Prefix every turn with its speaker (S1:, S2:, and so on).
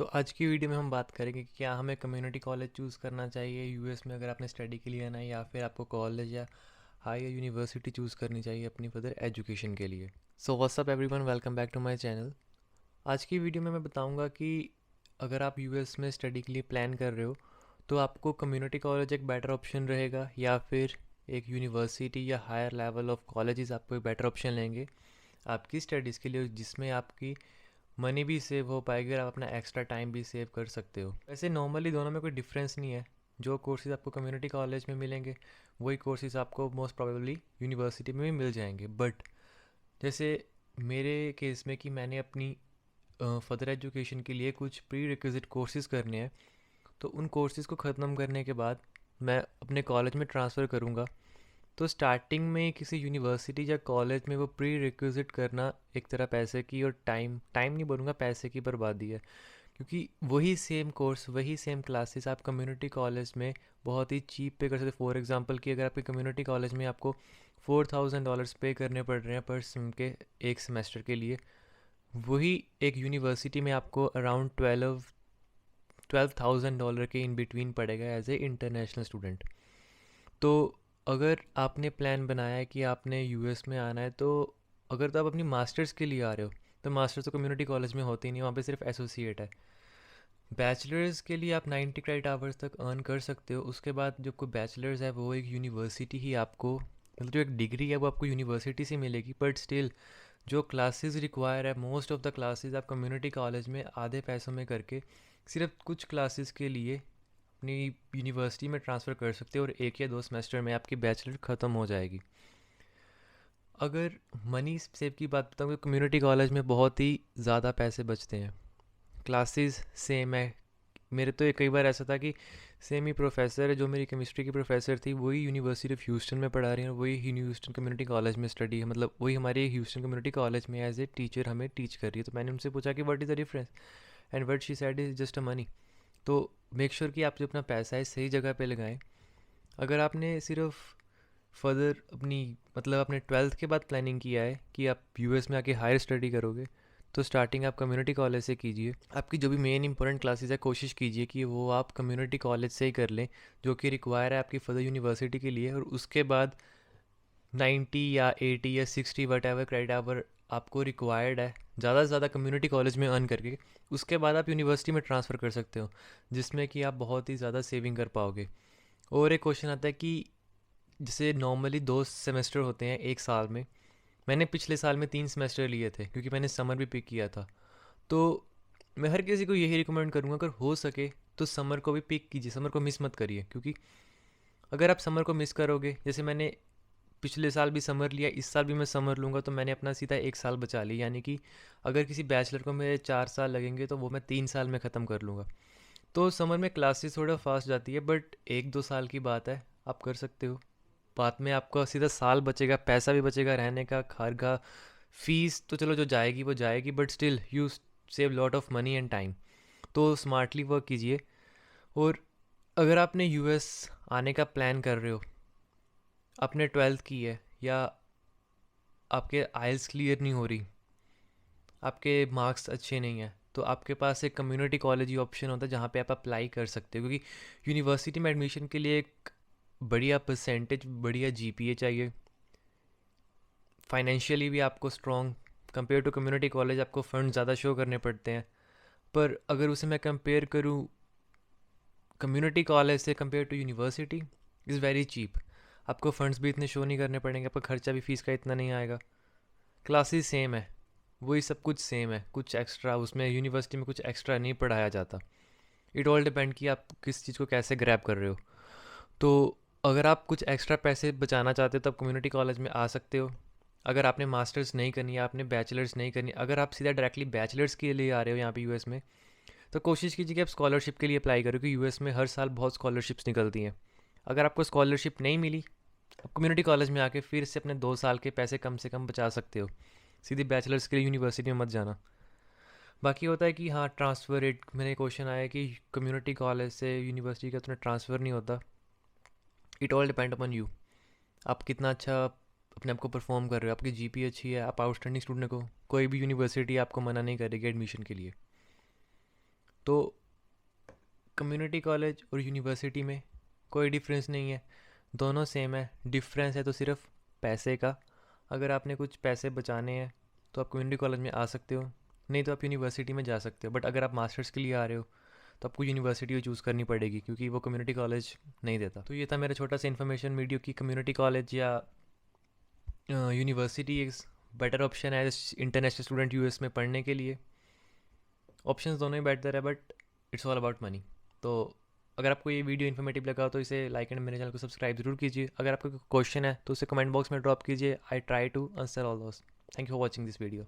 S1: तो आज की वीडियो में हम बात करेंगे कि क्या हमें कम्युनिटी कॉलेज चूज़ करना चाहिए यूएस में अगर आपने स्टडी के लिए आना है, या फिर आपको कॉलेज या हाई यूनिवर्सिटी चूज़ करनी चाहिए अपनी फर्दर एजुकेशन के लिए। So what's up everyone, welcome back to my channel. आज की वीडियो में मैं बताऊंगा कि अगर आप यूएस में स्टडी के लिए प्लान कर रहे हो तो आपको कम्युनिटी कॉलेज एक बेटर ऑप्शन रहेगा, या फिर एक यूनिवर्सिटी या हायर लेवल ऑफ कॉलेजेस आपको एक बेटर ऑप्शन लेंगे आपकी स्टडीज़ के लिए, जिसमें आपकी मनी भी सेव हो पाएगी और आप अपना एक्स्ट्रा टाइम भी सेव कर सकते हो। वैसे नॉर्मली दोनों में कोई डिफरेंस नहीं है। जो कोर्सेज़ आपको कम्युनिटी कॉलेज में मिलेंगे वही कोर्सेज़ आपको मोस्ट प्रोबेबली यूनिवर्सिटी में भी मिल जाएंगे। बट जैसे मेरे केस में कि मैंने अपनी फर्दर एजुकेशन के लिए कुछ प्री रिक्विजिट कोर्सेज़ करने हैं, तो उन कोर्सेज़ को ख़त्म करने के बाद मैं अपने कॉलेज में ट्रांसफ़र करूँगा। तो स्टार्टिंग में किसी यूनिवर्सिटी या कॉलेज में वो प्री रिक्विजिट करना एक तरह पैसे की और टाइम टाइम नहीं बोलूँगा, पैसे की बर्बादी है। क्योंकि वही सेम कोर्स, वही सेम क्लासेस आप कम्युनिटी कॉलेज में बहुत ही चीप पे कर सकते। फॉर एग्जांपल कि अगर आपके कम्युनिटी कॉलेज में आपको $4000 पे करने पड़ रहे हैं पर सेम के एक सेमेस्टर के लिए, वही एक यूनिवर्सिटी में आपको अराउंड $12,000 के इन बिटवीन पड़ेगा एज ए इंटरनेशनल स्टूडेंट। तो अगर आपने प्लान बनाया है कि आपने यूएस में आना है, तो अगर तो आप अपनी मास्टर्स के लिए आ रहे हो तो मास्टर्स तो कम्युनिटी कॉलेज में होती नहीं, वहाँ पे सिर्फ एसोसिएट है। बैचलर्स के लिए आप 90 क्रेडिट आवर्स तक अर्न कर सकते हो। उसके बाद जो कोई बैचलर्स है वो एक यूनिवर्सिटी ही आपको, मतलब जो एक डिग्री है वो आपको यूनिवर्सिटी से मिलेगी। बट स्टिल जो क्लासेस रिक्वायर है, मोस्ट ऑफ द क्लासेस आप कम्युनिटी कॉलेज में आधे पैसों में करके सिर्फ कुछ क्लासेस के लिए अपनी यूनिवर्सिटी में ट्रांसफ़र कर सकते हो और 1 या 2 सेमेस्टर में आपकी बैचलर ख़त्म हो जाएगी। अगर मनी सेव की बात बताऊँ तो कम्युनिटी कॉलेज में बहुत ही ज़्यादा पैसे बचते हैं। क्लासेस सेम है। मेरे तो कई बार ऐसा था कि सेम ही प्रोफेसर है, जो मेरी केमिस्ट्री की प्रोफेसर थी वही यूनिवर्सिटी ऑफ ह्यूस्टन में पढ़ा रही है और वही ह्यूस्टन कम्युनिटी कॉलेज में स्टडी है, मतलब वही हमारे ह्यूस्टन कम्युनिटी कॉलेज में एज ए टीचर हमें टीच कर रही है। तो मैंने उनसे पूछा कि what is the difference, and what she said is just a money. तो मेक श्योर कि आप जो अपना पैसा है सही जगह पे लगाएं। अगर आपने सिर्फ फर्दर अपनी, मतलब आपने 12th के बाद प्लानिंग किया है कि आप यूएस में आके हायर स्टडी करोगे, तो स्टार्टिंग आप कम्युनिटी कॉलेज से कीजिए। आपकी जो भी मेन इंपॉर्टेंट क्लासेस है कोशिश कीजिए कि वो आप कम्युनिटी कॉलेज से ही कर लें, जो कि रिक्वायर है आपकी फर्दर यूनिवर्सिटी के लिए। और उसके बाद 90 या 80 या 60 वट एवर क्रेडिट आवर आपको रिक्वायर्ड है ज़्यादा से ज़्यादा कम्युनिटी कॉलेज में अर्न करके, उसके बाद आप यूनिवर्सिटी में ट्रांसफ़र कर सकते हो, जिसमें कि आप बहुत ही ज़्यादा सेविंग कर पाओगे। और एक क्वेश्चन आता है कि जैसे नॉर्मली 2 सेमेस्टर होते हैं एक साल में, मैंने पिछले साल में 3 सेमेस्टर लिए थे क्योंकि मैंने समर भी पिक किया था। तो मैं हर किसी को यही रिकमेंड करूँगा, अगर हो सके तो समर को भी पिक कीजिए, समर को मिस मत करिए। क्योंकि अगर आप समर को मिस करोगे, जैसे मैंने पिछले साल भी समर लिया, इस साल भी मैं समर लूँगा, तो मैंने अपना सीधा 1 साल बचा लिया। यानी कि अगर किसी बैचलर को मेरे 4 साल लगेंगे तो वो मैं 3 साल में ख़त्म कर लूँगा। तो समर में क्लासेस थोड़ा फास्ट जाती है, बट 1-2 साल की बात है, आप कर सकते हो। बाद में आपका सीधा साल बचेगा, पैसा भी बचेगा रहने का, घर का, फीस तो चलो जो जाएगी वो जाएगी, but still you save lot of money and time. तो स्मार्टली वर्क कीजिए। और अगर आपने यूएस आने का प्लान कर रहे हो, आपने 12th की है, या आपके आइल्स क्लियर नहीं हो रही, आपके मार्क्स अच्छे नहीं हैं, तो आपके पास एक कम्युनिटी कॉलेज ही ऑप्शन होता है जहाँ पे आप अप्लाई कर सकते हो। क्योंकि यूनिवर्सिटी में एडमिशन के लिए एक बढ़िया परसेंटेज, बढ़िया जीपीए चाहिए। फाइनेंशियली भी आपको strong, compare to community college आपको फंड ज़्यादा शो करने पड़ते हैं। पर अगर उसे मैं कंपेयर करूँ कम्युनिटी कॉलेज से compare to university, is very cheap. आपको फंड्स भी इतने शो नहीं करने पड़ेंगे, आपका खर्चा भी फीस का इतना नहीं आएगा। क्लासेस सेम है, वही सब कुछ सेम है, कुछ एक्स्ट्रा उसमें यूनिवर्सिटी में कुछ एक्स्ट्रा नहीं पढ़ाया जाता। इट ऑल डिपेंड कि आप किस चीज़ को कैसे ग्रैब कर रहे हो। तो अगर आप कुछ एक्स्ट्रा पैसे बचाना चाहते हो तो आप कम्युनिटी कॉलेज में आ सकते हो। अगर आपने मास्टर्स नहीं करनी है, आपने बैचलर्स नहीं करनी, अगर आप सीधा डायरेक्टली बैचलर्स के लिए आ रहे हो यहाँ पे यूएस में, तो कोशिश कीजिए कि आप स्कॉलरशिप के लिए अप्लाई करो, क्योंकि यूएस में हर साल बहुत स्कॉलरशिप्स निकलती हैं। अगर आपको स्कॉलरशिप नहीं मिली, आप कम्युनिटी कॉलेज में आके फिर से अपने 2 साल के पैसे कम से कम बचा सकते हो। सीधी बैचलर्स के लिए यूनिवर्सिटी में मत जाना। बाकी होता है कि हाँ, ट्रांसफ़र रेट, मेरे क्वेश्चन आया कि कम्युनिटी कॉलेज से यूनिवर्सिटी का उतना ट्रांसफ़र नहीं होता। It all depend upon you, आप कितना अच्छा अपने आप को परफॉर्म कर रहे हो। आपकी जीपी अच्छी है, आप आउटस्टैंडिंग स्टूडेंट को कोई भी यूनिवर्सिटी आपको मना नहीं करेगी एडमिशन के लिए। तो कम्युनिटी कॉलेज और यूनिवर्सिटी में कोई डिफरेंस नहीं है, दोनों सेम है। डिफरेंस है तो सिर्फ पैसे का। अगर आपने कुछ पैसे बचाने हैं तो आप कम्युनिटी कॉलेज में आ सकते हो, नहीं तो आप यूनिवर्सिटी में जा सकते हो। बट अगर आप मास्टर्स के लिए आ रहे हो तो आपको यूनिवर्सिटी चूज़ करनी पड़ेगी, क्योंकि वो कम्युनिटी कॉलेज नहीं देता। तो ये था मेरा छोटा सा इन्फॉर्मेशन वीडियो की कम्युनिटी कॉलेज या यूनिवर्सिटी एक बेटर ऑप्शन है इंटरनेशनल स्टूडेंट यूएस में पढ़ने के लिए। ऑप्शंस दोनों ही बेटर है, but it's all about money. तो अगर आपको ये वीडियो इन्फॉर्मेटिव लगा तो इसे लाइक एंड मेरे चैनल को सब्सक्राइब जरूर कीजिए। अगर आपको कोई क्वेश्चन है तो उसे कमेंट बॉक्स में ड्रॉप कीजिए। I try to answer all those. Thank you for watching this video.